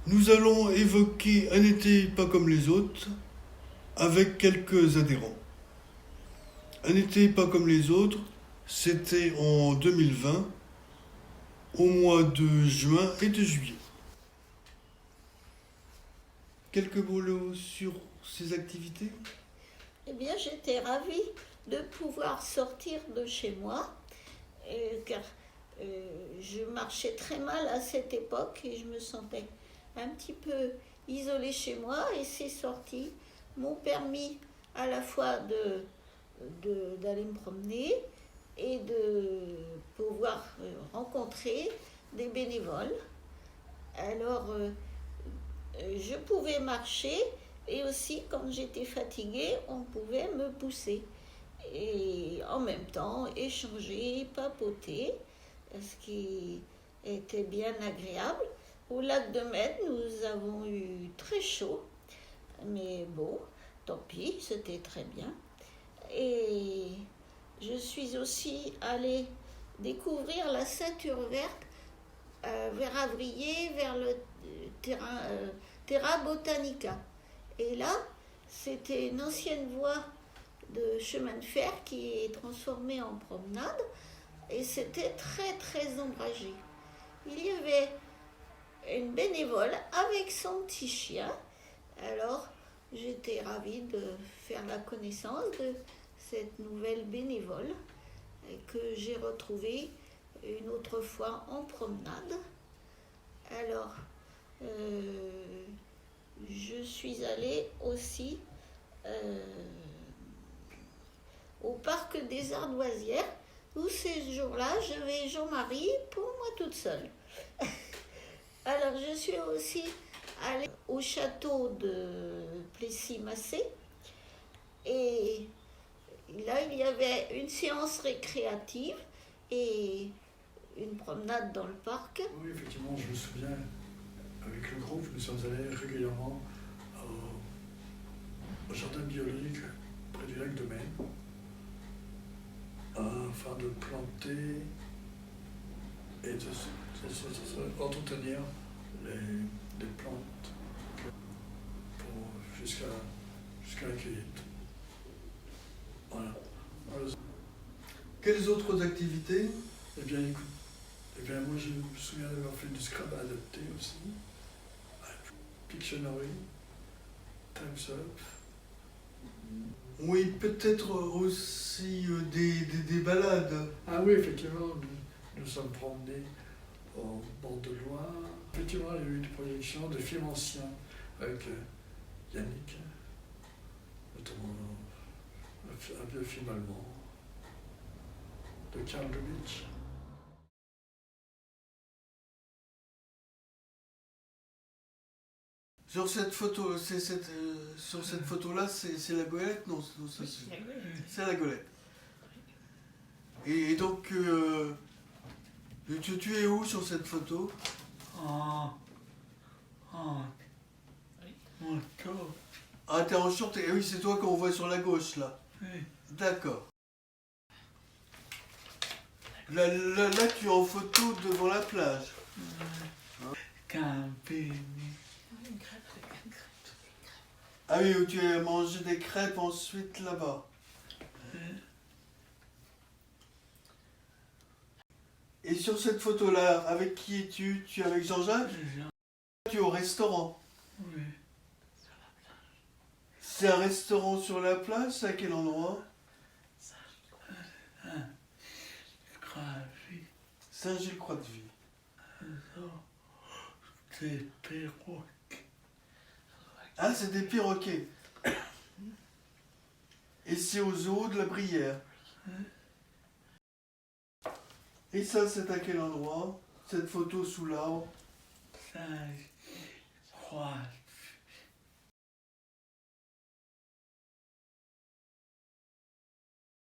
Nous allons évoquer un été pas comme les autres, avec quelques adhérents. Un été pas comme les autres, c'était en 2020, au mois de juin et de juillet. Quelques mots sur ces activités? Eh bien, j'étais ravie de pouvoir sortir de chez moi, car je marchais très mal à cette époque et je me sentais un petit peu isolée chez moi, et ces sorties m'ont permis à la fois d'aller me promener et de pouvoir rencontrer des bénévoles. Alors, je pouvais marcher, et aussi quand j'étais fatiguée, on pouvait me pousser. Et en même temps, échanger, papoter, ce qui était bien agréable. Au lac de Med, nous avons eu très chaud, mais bon, tant pis, c'était très bien. Et je suis aussi allée découvrir la ceinture verte vers Avrier, vers le Terra Botanica. Et là, c'était une ancienne voie de chemin de fer qui est transformée en promenade, et c'était très très ombragé. Il y avait une bénévole avec son petit chien. Alors j'étais ravie de faire la connaissance de cette nouvelle bénévole que j'ai retrouvée une autre fois en promenade. Alors je suis allée aussi au parc des Ardoisières, où ces jours-là, j'avais Jean-Marie pour moi toute seule. Alors, je suis aussi allée au château de Plessis-Massé, et là, il y avait une séance récréative et une promenade dans le parc. Oui, effectivement, je me souviens, avec le groupe, nous sommes allés régulièrement au jardin biologique près du lac de Maine, afin de planter et d'entretenir les plantes jusqu'à la cueillette. Voilà. Quelles autres activités? Eh bien, écoute, moi je me souviens d'avoir fait du Scrabble adapté aussi, Pictionary, Time's Up. Oui, peut-être aussi des balades. Ah oui, effectivement, nous sommes promenés au bord de Loire. Effectivement, il y a eu des projections de films anciens avec Yannick, notamment un vieux film allemand de Karl Lubitsch. Sur cette photo, sur cette photo-là, c'est la goélette? Non, c'est la goélette. Et donc, tu es où sur cette photo? Ah, t'es en short, et oui, c'est toi qu'on voit sur la gauche, là. Oui. D'accord. Là, tu es en photo devant la plage. Ah oui, où tu as mangé des crêpes ensuite là-bas. Et sur cette photo-là, avec qui es-tu? Tu es avec Jean-Jacques? Tu es au restaurant? Oui. C'est un restaurant sur la plage, c'est à quel endroit? Saint-Gilles-Croix-de-Vie. C'est perroquets. Ah, c'est des perroquets. Et c'est au zoo de la Brière. Et ça, c'est à quel endroit? Cette photo sous l'arbre? Saint-Croix.